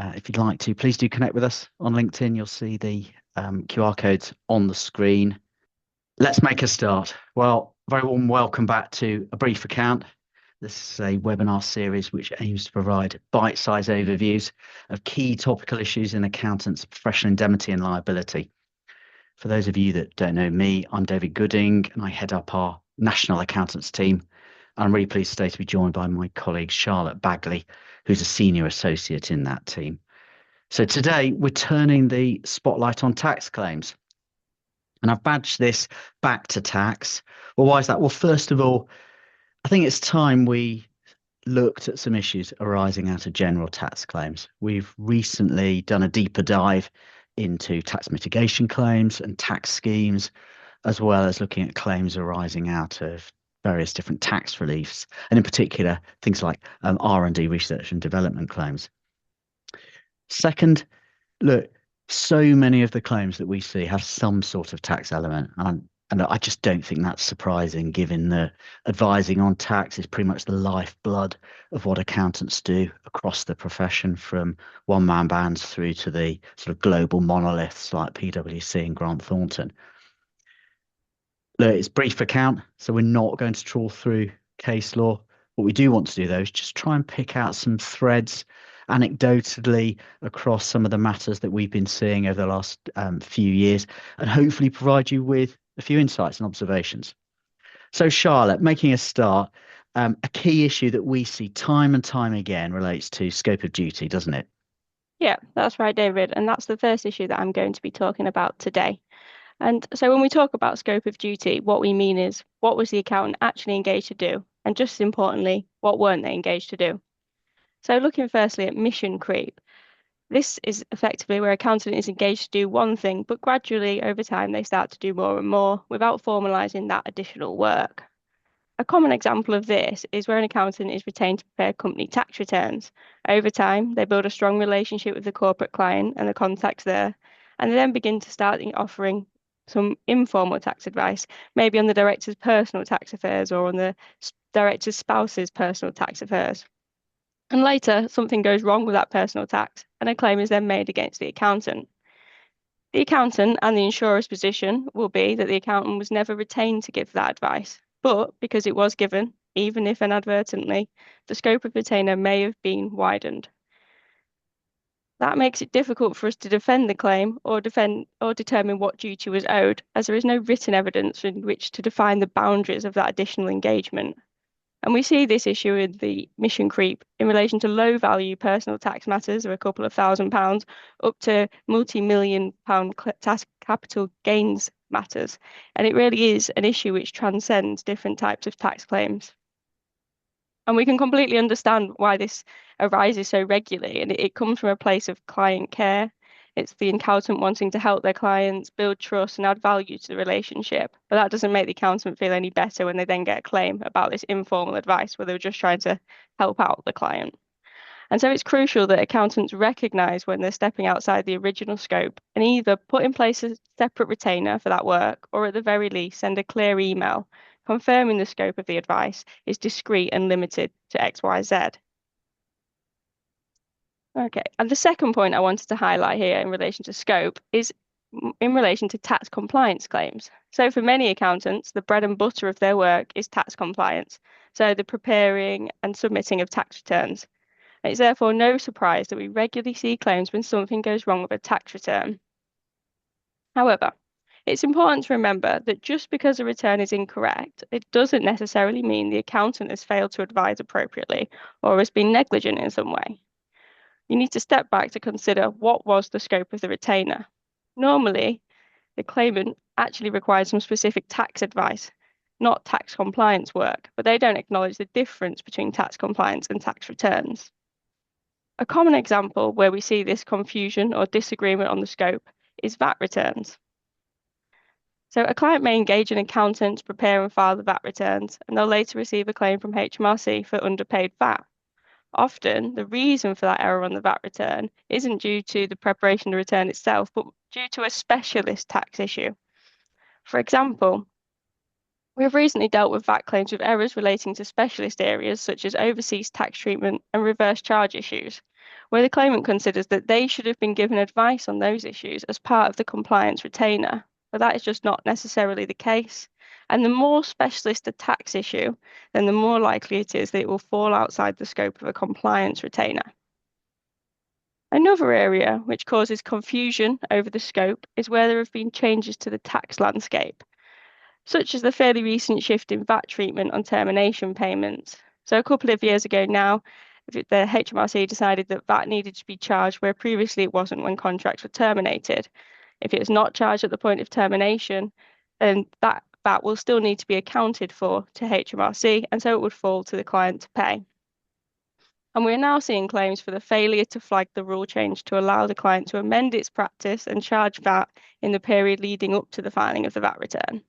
If you'd like to, please do connect with us on LinkedIn. You'll see the QR codes on the screen. Let's make a start. Well, very warm welcome back to A Brief Account. This is a webinar series which aims to provide bite-sized overviews of key topical issues in accountants' professional indemnity and liability. For those of you that don't know me, I'm David Gooding and I head up our National Accountants team. I'm really pleased today to be joined by my colleague Charlotte Bagley, who's a senior associate in that team. So today we're turning the spotlight on tax claims. And I've badged this back to tax. Well, why is that? Well, first of all, I think it's time we looked at some issues arising out of general tax claims. We've recently done a deeper dive into tax mitigation claims and tax schemes, as well as looking at claims arising out of various different tax reliefs, and in particular, things like R&D, research and development claims. Second, look, so many of the claims that we see have some sort of tax element, and I just don't think that's surprising, given that advising on tax is pretty much the lifeblood of what accountants do across the profession, from one-man bands through to the sort of global monoliths like PwC and Grant Thornton. Look, it's brief account, so we're not going to trawl through case law. What we do want to do, though, is just try and pick out some threads anecdotally across some of the matters that we've been seeing over the last few years, and hopefully provide you with a few insights and observations. So Charlotte, making a start, a key issue that we see time and time again relates to scope of duty, doesn't it? Yeah, that's right, David. And that's the first issue that I'm going to be talking about today. And so when we talk about scope of duty, what we mean is, what was the accountant actually engaged to do? And just as importantly, what weren't they engaged to do? So looking firstly at mission creep, this is effectively where accountant is engaged to do one thing, but gradually over time they start to do more and more without formalising that additional work. A common example of this is where an accountant is retained to prepare company tax returns. Over time, they build a strong relationship with the corporate client and the contacts there, and they then begin to start offering some informal tax advice, maybe on the director's personal tax affairs or on the director's spouse's personal tax affairs. And later, something goes wrong with that personal tax, and a claim is then made against the accountant. The accountant and the insurer's position will be that the accountant was never retained to give that advice, but because it was given, even if inadvertently, the scope of retainer may have been widened. That makes it difficult for us to defend the claim or determine what duty was owed, as there is no written evidence in which to define the boundaries of that additional engagement. And we see this issue in the mission creep in relation to low value personal tax matters of a couple of £1,000 up to multi-million pound tax capital gains matters. And it really is an issue which transcends different types of tax claims. And we can completely understand why this arises so regularly. And it comes from a place of client care. It's the accountant wanting to help their clients, build trust and add value to the relationship. But that doesn't make the accountant feel any better when they then get a claim about this informal advice where they were just trying to help out the client. And so it's crucial that accountants recognise when they're stepping outside the original scope and either put in place a separate retainer for that work, or at the very least send a clear email confirming the scope of the advice is discrete and limited to XYZ. Okay, and the second point I wanted to highlight here in relation to scope is in relation to tax compliance claims. So for many accountants, the bread and butter of their work is tax compliance, so the preparing and submitting of tax returns. It's therefore no surprise that we regularly see claims when something goes wrong with a tax return. However, it's important to remember that just because a return is incorrect, it doesn't necessarily mean the accountant has failed to advise appropriately or has been negligent in some way. You need to step back to consider what was the scope of the retainer. Normally, the claimant actually requires some specific tax advice, not tax compliance work, but they don't acknowledge the difference between tax compliance and tax returns. A common example where we see this confusion or disagreement on the scope is VAT returns. So a client may engage an accountant to prepare and file the VAT returns, and they'll later receive a claim from HMRC for underpaid VAT. Often, the reason for that error on the VAT return isn't due to the preparation of the return itself, but due to a specialist tax issue. For example, we have recently dealt with VAT claims with errors relating to specialist areas such as overseas tax treatment and reverse charge issues, where the claimant considers that they should have been given advice on those issues as part of the compliance retainer, but that is just not necessarily the case. And the more specialist a tax issue, then the more likely it is that it will fall outside the scope of a compliance retainer. Another area which causes confusion over the scope is where there have been changes to the tax landscape, such as the fairly recent shift in VAT treatment on termination payments. So a couple of years ago now, the HMRC decided that VAT needed to be charged where previously it wasn't when contracts were terminated. If it was not charged at the point of termination, then that VAT will still need to be accounted for to HMRC, and so it would fall to the client to pay. And we're now seeing claims for the failure to flag the rule change to allow the client to amend its practice and charge VAT in the period leading up to the filing of the VAT return.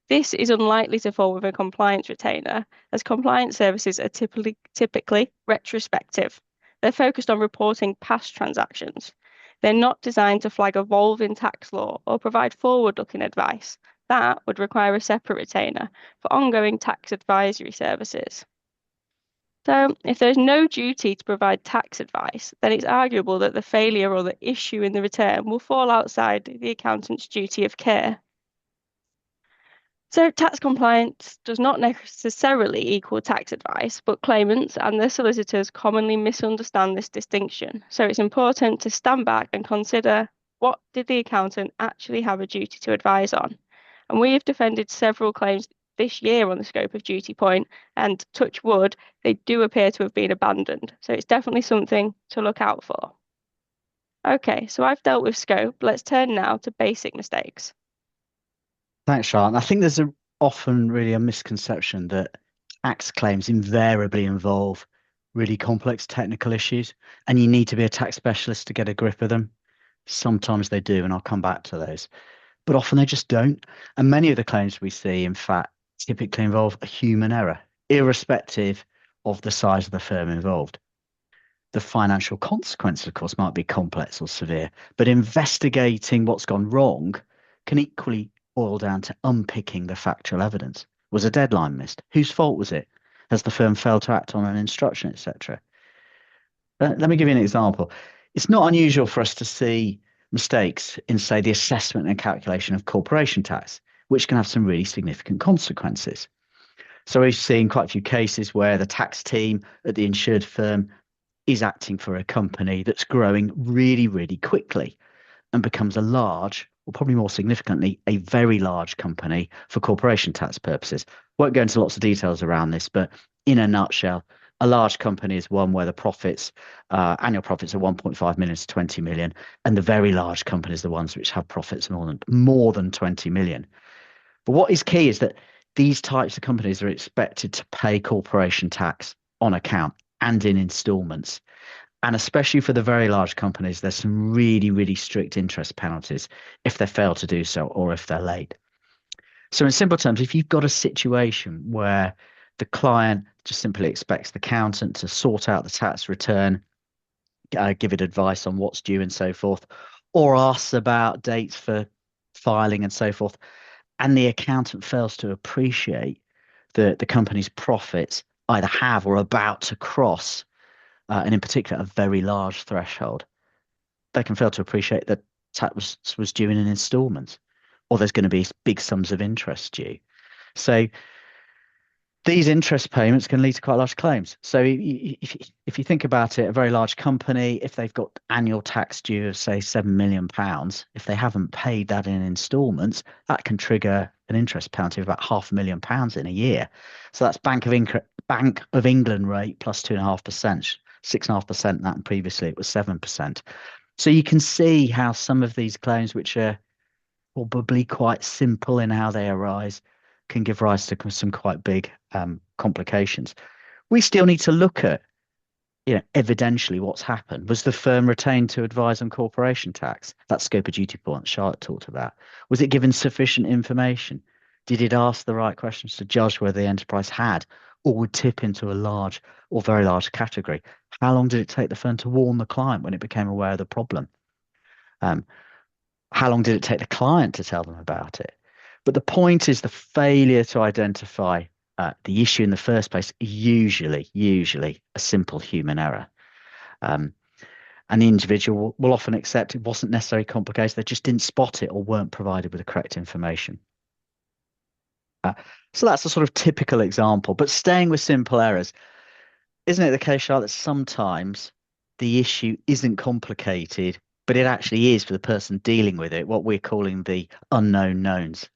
This is unlikely to fall with a compliance retainer, as compliance services are typically retrospective. They're focused on reporting past transactions. They're not designed to flag evolving tax law or provide forward-looking advice. That would require a separate retainer for ongoing tax advisory services. So, if there's no duty to provide tax advice, then it's arguable that the failure or the issue in the return will fall outside the accountant's duty of care. So tax compliance does not necessarily equal tax advice, but claimants and their solicitors commonly misunderstand this distinction. So it's important to stand back and consider, what did the accountant actually have a duty to advise on? And we have defended several claims this year on the scope of duty point, and touch wood, they do appear to have been abandoned. So it's definitely something to look out for. Okay, so I've dealt with scope. Let's turn now to basic mistakes. Thanks, Charlotte. I think there's often really a misconception that tax claims invariably involve really complex technical issues, and you need to be a tax specialist to get a grip of them. Sometimes they do, and I'll come back to those, but often they just don't. And many of the claims we see, in fact, typically involve a human error, irrespective of the size of the firm involved. The financial consequences, of course, might be complex or severe, but investigating what's gone wrong can equally boil down to unpicking the factual evidence. Was a deadline missed? Whose fault was it? Has the firm failed to act on an instruction, etc.? Let me give you an example. It's not unusual for us to see mistakes in, say, the assessment and calculation of corporation tax, which can have some really significant consequences. So we've seen quite a few cases where the tax team at the insured firm is acting for a company that's growing really, really quickly and becomes a large, or probably more significantly, a very large company for corporation tax purposes. Won't go into lots of details around this, but in a nutshell, a large company is one where the profits, annual profits are 1.5 million to 20 million, and the very large companies are the ones which have profits more than 20 million. But what is key is that these types of companies are expected to pay corporation tax on account and in installments. And especially for the very large companies, there's some really, really strict interest penalties if they fail to do so or if they're late. So in simple terms, if you've got a situation where the client just simply expects the accountant to sort out the tax return, give it advice on what's due and so forth, or asks about dates for filing and so forth, and the accountant fails to appreciate that the company's profits either have or are about to cross, and in particular, a very large threshold, they can fail to appreciate that tax was due in an instalment, or there's going to be big sums of interest due. So these interest payments can lead to quite large claims. So if you think about it, a very large company, if they've got annual tax due of, say, £7 million, if they haven't paid that in installments, that can trigger an interest penalty of about £500,000 in a year. So that's Bank of England rate plus 2.5%, 6.5%, that, and previously it was 7%. So you can see how some of these claims, which are probably quite simple in how they arise, can give rise to some quite big complications. We still need to look at, evidentially what's happened. Was the firm retained to advise on corporation tax? That scope of duty point Charlotte talked about. Was it given sufficient information? Did it ask the right questions to judge whether the enterprise had or would tip into a large or very large category? How long did it take the firm to warn the client when it became aware of the problem? How long did it take the client to tell them about it? But the point is, the failure to identify the issue in the first place is usually a simple human error. And the individual will often accept it wasn't necessarily complicated. They just didn't spot it or weren't provided with the correct information. Uh, so that's a sort of typical example. But staying with simple errors, isn't it the case, Charlotte, that sometimes the issue isn't complicated, but it actually is for the person dealing with it, what we're calling the unknown knowns?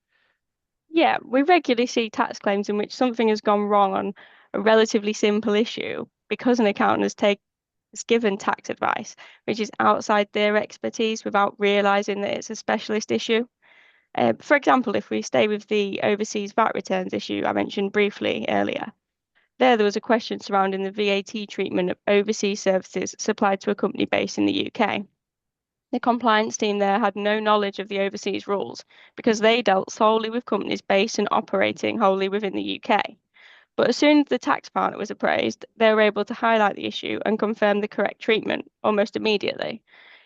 Yeah, we regularly see tax claims in which something has gone wrong on a relatively simple issue because an accountant has given tax advice, which is outside their expertise without realizing that it's a specialist issue. For example, if we stay with the overseas VAT returns issue I mentioned briefly earlier, there was a question surrounding the VAT treatment of overseas services supplied to a company based in the UK. The compliance team there had no knowledge of the overseas rules because they dealt solely with companies based and operating wholly within the UK. But as soon as the tax partner was appraised, they were able to highlight the issue and confirm the correct treatment almost immediately.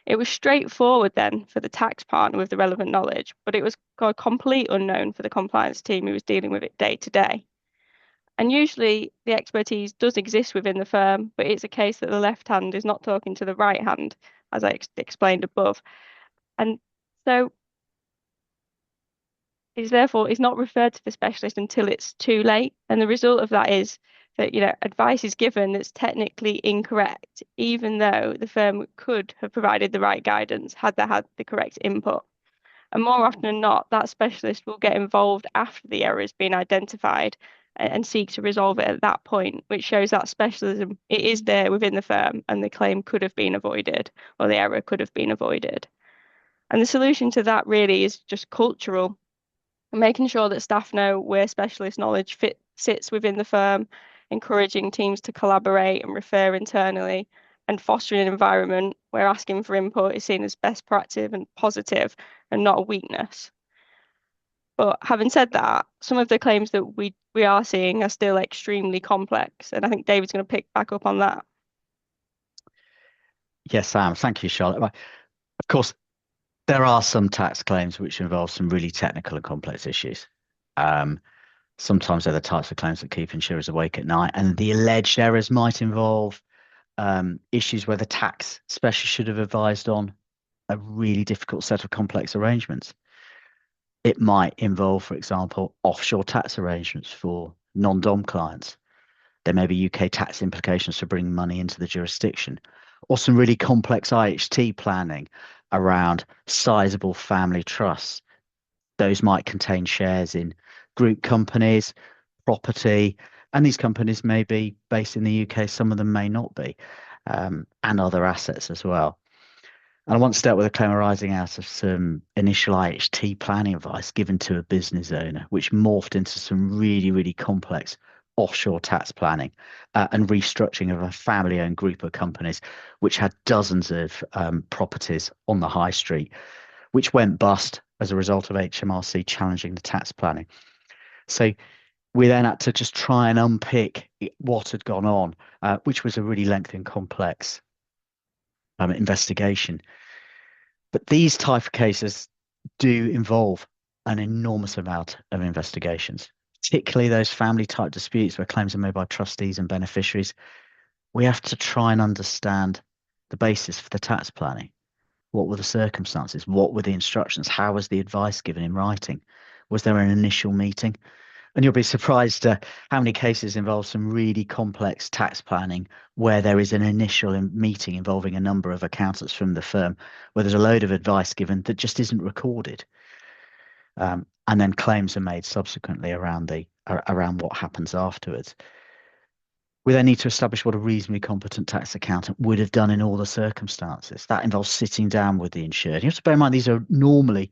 It was straightforward then for the tax partner with the relevant knowledge, but it was a complete unknown for the compliance team who was dealing with it day to day. And usually the expertise does exist within the firm, but it's a case that the left hand is not talking to the right hand, as I explained above. And so it's not referred to the specialist until it's too late. And the result of that is that, advice is given that's technically incorrect, even though the firm could have provided the right guidance had they had the correct input. And more often than not, that specialist will get involved after the error has been identified and seek to resolve it at that point, which shows that specialism, it is there within the firm and the claim could have been avoided or the error could have been avoided. And the solution to that really is just cultural, making sure that staff know where specialist knowledge sits within the firm, encouraging teams to collaborate and refer internally, and fostering an environment where asking for input is seen as best practice and positive and not a weakness. But having said that, some of the claims that we are seeing are still extremely complex, and I think David's going to pick back up on that. Yes, Sam. Thank you, Charlotte. Right. Of course, there are some tax claims which involve some really technical and complex issues. Um, Sometimes they're the types of claims that keep insurers awake at night, and the alleged errors might involve issues where the tax specialist should have advised on a really difficult set of complex arrangements. It might involve, for example, offshore tax arrangements for non-dom clients. There may be UK tax implications for bringing money into the jurisdiction, or some really complex IHT planning around sizable family trusts. Those might contain shares in group companies, property, and these companies may be based in the UK, some of them may not be, and other assets as well. And I once dealt with a claim arising out of some initial IHT planning advice given to a business owner, which morphed into some really, really complex offshore tax planning and restructuring of a family-owned group of companies, which had dozens of properties on the high street, which went bust as a result of HMRC challenging the tax planning. So we then had to just try and unpick what had gone on, which was a really lengthy and complex investigation. But these type of cases do involve an enormous amount of investigations, particularly those family type disputes where claims are made by trustees and beneficiaries. We have to try and understand the basis for the tax planning. What were the circumstances? What were the instructions? How was the advice given in writing? Was there an initial meeting? And you'll be surprised how many cases involve some really complex tax planning where there is an initial meeting involving a number of accountants from the firm, where there's a load of advice given that just isn't recorded. And then claims are made subsequently around what happens afterwards. We then need to establish what a reasonably competent tax accountant would have done in all the circumstances. That involves sitting down with the insured. You have to bear in mind these are normally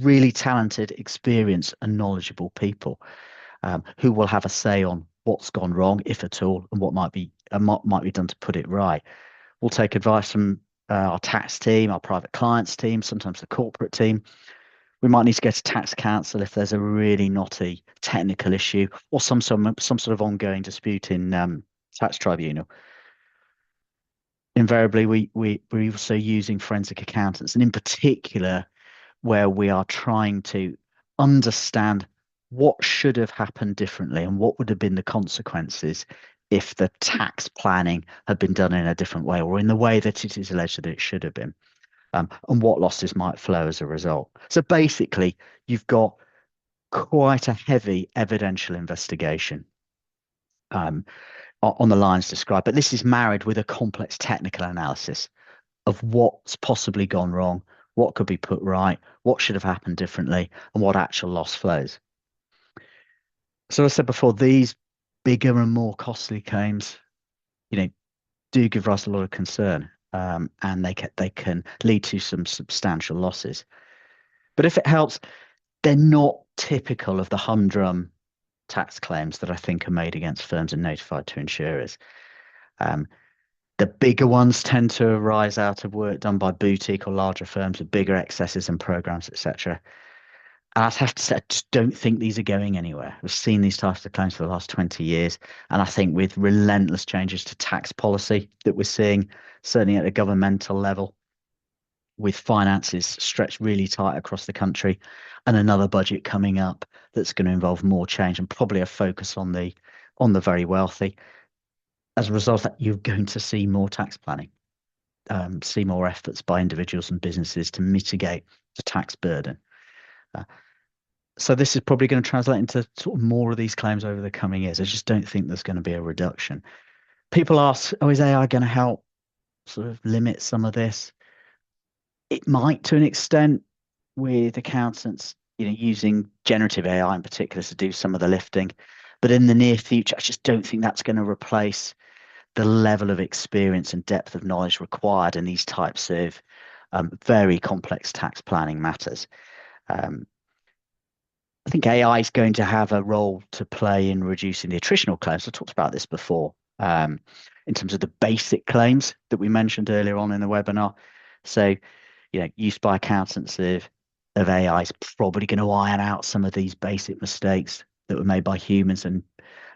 really talented, experienced, and knowledgeable people who will have a say on what's gone wrong, if at all, and what might be done to put it right. We'll take advice from our tax team, our private clients team, sometimes the corporate team. We might need to go to tax counsel if there's a really knotty technical issue or some sort of ongoing dispute in tax tribunal. Invariably, we're also using forensic accountants, and in particular, where we are trying to understand what should have happened differently and what would have been the consequences if the tax planning had been done in a different way or in the way that it is alleged that it should have been, and what losses might flow as a result. So basically, you've got quite a heavy evidential investigation um, on the lines described, but this is married with a complex technical analysis of what's possibly gone wrong, what could be put right, what should have happened differently, and what actual loss flows. So as I said before, these bigger and more costly claims, you know, do give rise to a lot of concern, and they can lead to some substantial losses. But if it helps, they're not typical of the humdrum tax claims that I think are made against firms and notified to insurers. Um, the bigger ones tend to arise out of work done by boutique or larger firms with bigger excesses and programs, etc. And I have to say, I just don't think these are going anywhere. We've seen these types of claims for the last 20 years. And I think with relentless changes to tax policy that we're seeing, certainly at a governmental level, with finances stretched really tight across the country, and another budget coming up that's going to involve more change and probably a focus on the very wealthy. As a result of that, you're going to see more tax planning, see more efforts by individuals and businesses to mitigate the tax burden. Uh, so this is probably going to translate into sort of more of these claims over the coming years. I just don't think there's going to be a reduction. People ask, oh, is AI going to help sort of limit some of this? It might to an extent with accountants, using generative AI in particular to do some of the lifting. But in the near future, I just don't think that's going to replace the level of experience and depth of knowledge required in these types of very complex tax planning matters. Um, I think AI is going to have a role to play in reducing the attritional claims. I talked about this before, in terms of the basic claims that we mentioned earlier on in the webinar. So, use by accountants of AI is probably going to iron out some of these basic mistakes that were made by humans and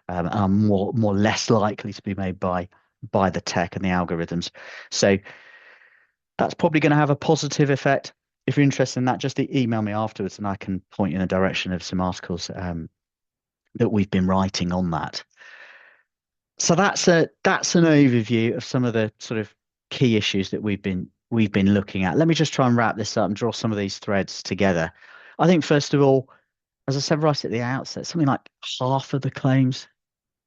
are more less likely to be made by the tech and the algorithms. So that's probably going to have a positive effect. If you're interested in that, just email me afterwards and I can point you in the direction of some articles that we've been writing on that. So that's an overview of some of the sort of key issues that we've been looking at. Let me just try and wrap this up and draw some of these threads together. I think first of all, as I said right at the outset, something like half of the claims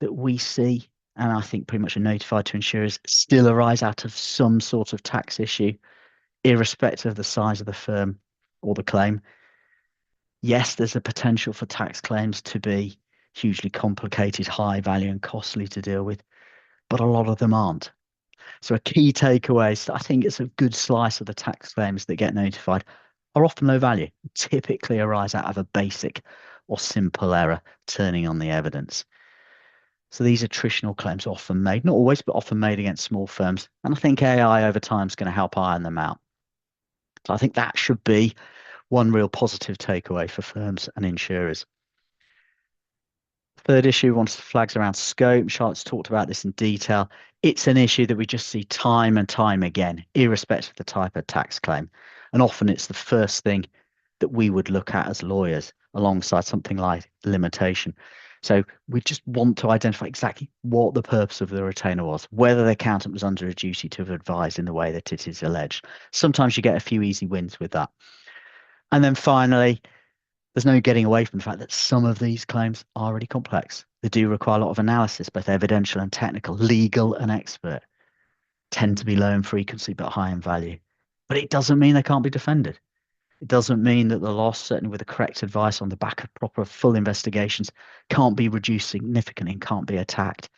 that we see, and I think pretty much are notified to insurers, still arise out of some sort of tax issue, irrespective of the size of the firm or the claim. Yes, there's a potential for tax claims to be hugely complicated, high value, and costly to deal with, but a lot of them aren't. So a key takeaway is I think it's a good slice of the tax claims that get notified are often low value, typically arise out of a basic or simple error turning on the evidence. So these attritional claims are often made, not always, but often made against small firms. And I think AI over time is going to help iron them out. So I think that should be one real positive takeaway for firms and insurers. Third issue wants to flags around scope. Charlotte's talked about this in detail. It's an issue that we just see time and time again, irrespective of the type of tax claim. And often it's the first thing that we would look at as lawyers alongside something like limitation. So we just want to identify exactly what the purpose of the retainer was, whether the accountant was under a duty to have advised in the way that it is alleged. Sometimes you get a few easy wins with that. And then finally, there's no getting away from the fact that some of these claims are really complex. They do require a lot of analysis, both evidential and technical, legal and expert, tend to be low in frequency but high in value. But it doesn't mean they can't be defended. It doesn't mean that the loss, certainly with the correct advice on the back of proper full investigations, can't be reduced significantly and can't be attacked.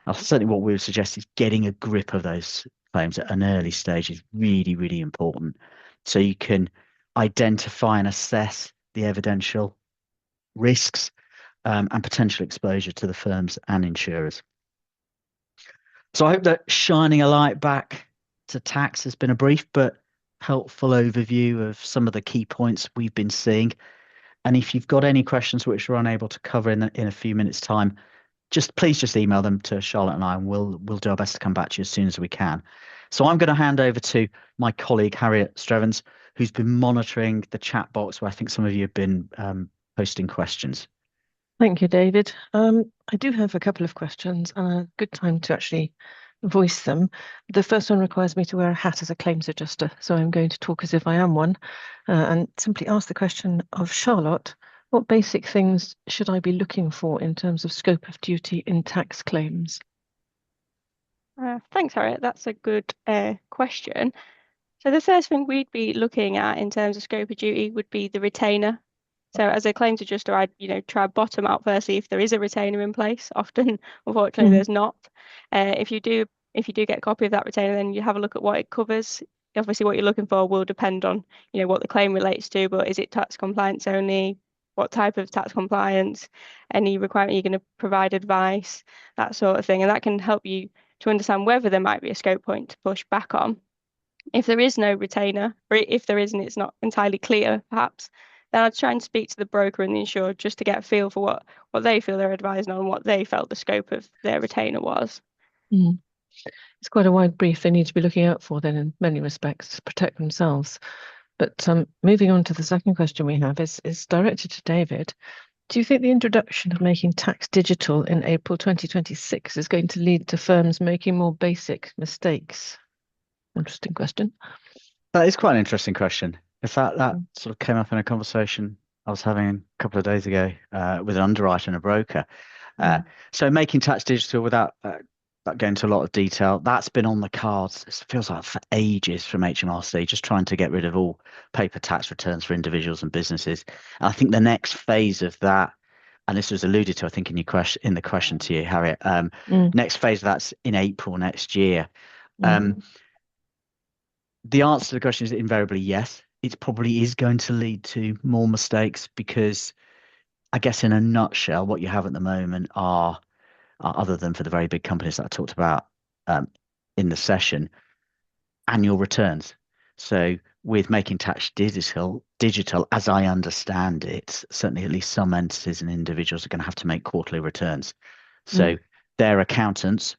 Now, certainly what we would suggest is getting a grip of those claims at an early stage is really, really important. So you can identify and assess the evidential risks and potential exposure to the firms and insurers. So I hope that shining a light back to tax has been a brief but helpful overview of some of the key points we've been seeing. And if you've got any questions which we're unable to cover in a few minutes' time, please just email them to Charlotte and I, and we'll do our best to come back to you as soon as we can. So I'm going to hand over to my colleague Harriet Strevens, who's been monitoring the chat box where I think some of you have been posting questions. Thank you, David. I do have a couple of questions and a good time to actually voice them. The first one requires me to wear a hat as a claims adjuster, so I'm going to talk as if I am one and simply ask the question of Charlotte, what basic things should I be looking for in terms of scope of duty in tax claims? Thanks, Harriet. That's a good question. So the first thing we'd be looking at in terms of scope of duty would be the retainer. So as a claims adjuster, I'd try bottom out firstly if there is a retainer in place. Often, unfortunately, Mm. there's not. If you do get a copy of that retainer, then you have a look at what it covers. Obviously, what you're looking for will depend on what the claim relates to. But is it tax compliance only? What type of tax compliance? Any requirement you're going to provide advice, that sort of thing, and that can help you to understand whether there might be a scope point to push back on. If there is no retainer, or if there is and it's not entirely clear, perhaps, then I'd try and speak to the broker and the insurer just to get a feel for what they feel they're advising on, what they felt the scope of their retainer was. Mm. It's quite a wide brief they need to be looking out for then in many respects to protect themselves. But moving on to the second question we have is directed to David. Do you think the introduction of making tax digital in April 2026 is going to lead to firms making more basic mistakes? Interesting question. That is quite an interesting question. In fact, that Mm. sort of came up in a conversation I was having a couple of days ago with an underwriter and a broker. So making tax digital without going into a lot of detail, that's been on the cards. It feels like for ages from HMRC, just trying to get rid of all paper tax returns for individuals and businesses. And I think the next phase of that, and this was alluded to, I think, in the question to you, Harriet. Mm. Next phase of that's in April next year. Mm. The answer to the question is invariably yes. It probably is going to lead to more mistakes because I guess in a nutshell, what you have at the moment are other than for the very big companies that I talked about in the session, annual returns. So with making tax digital, as I understand it, certainly at least some entities and individuals are going to have to make quarterly returns. So Mm. their accountants,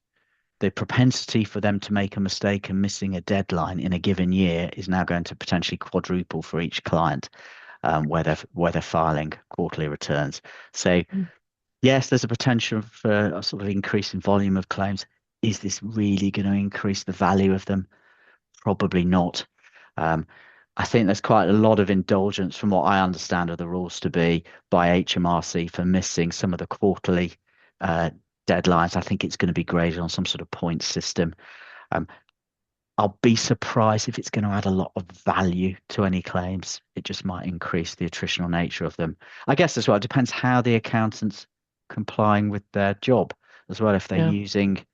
the propensity for them to make a mistake and missing a deadline in a given year is now going to potentially quadruple for each client where they're filing quarterly returns. So Mm. yes, there's a potential for a sort of increase in volume of claims. Is this really going to increase the value of them? Probably not. Um, I think there's quite a lot of indulgence from what I understand of the rules to be by HMRC for missing some of the quarterly uh, deadlines. I think it's going to be graded on some sort of point system. Um, I'll be surprised if it's going to add a lot of value to any claims. It just might increase the attritional nature of them. I guess as well, it depends how the accountant's complying with their job as well. If they're Yeah. using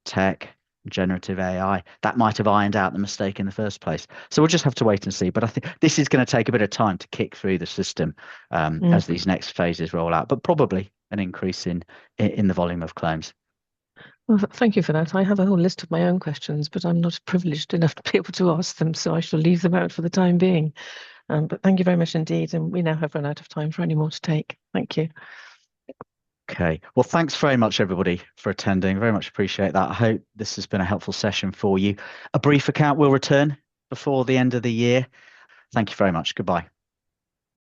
tech, generative AI, that might have ironed out the mistake in the first place. So we'll just have to wait and see. But I think this is going to take a bit of time to kick through the system Mm. as these next phases roll out, but probably an increase in the volume of claims. Well, thank you for that. I have a whole list of my own questions, but I'm not privileged enough to be able to ask them, so I shall leave them out for the time being. But thank you very much indeed, and we now have run out of time for any more to take. Thank you. Okay. Well, thanks very much, everybody, for attending. Very much appreciate that. I hope this has been a helpful session for you. A brief account will return before the end of the year. Thank you very much. Goodbye.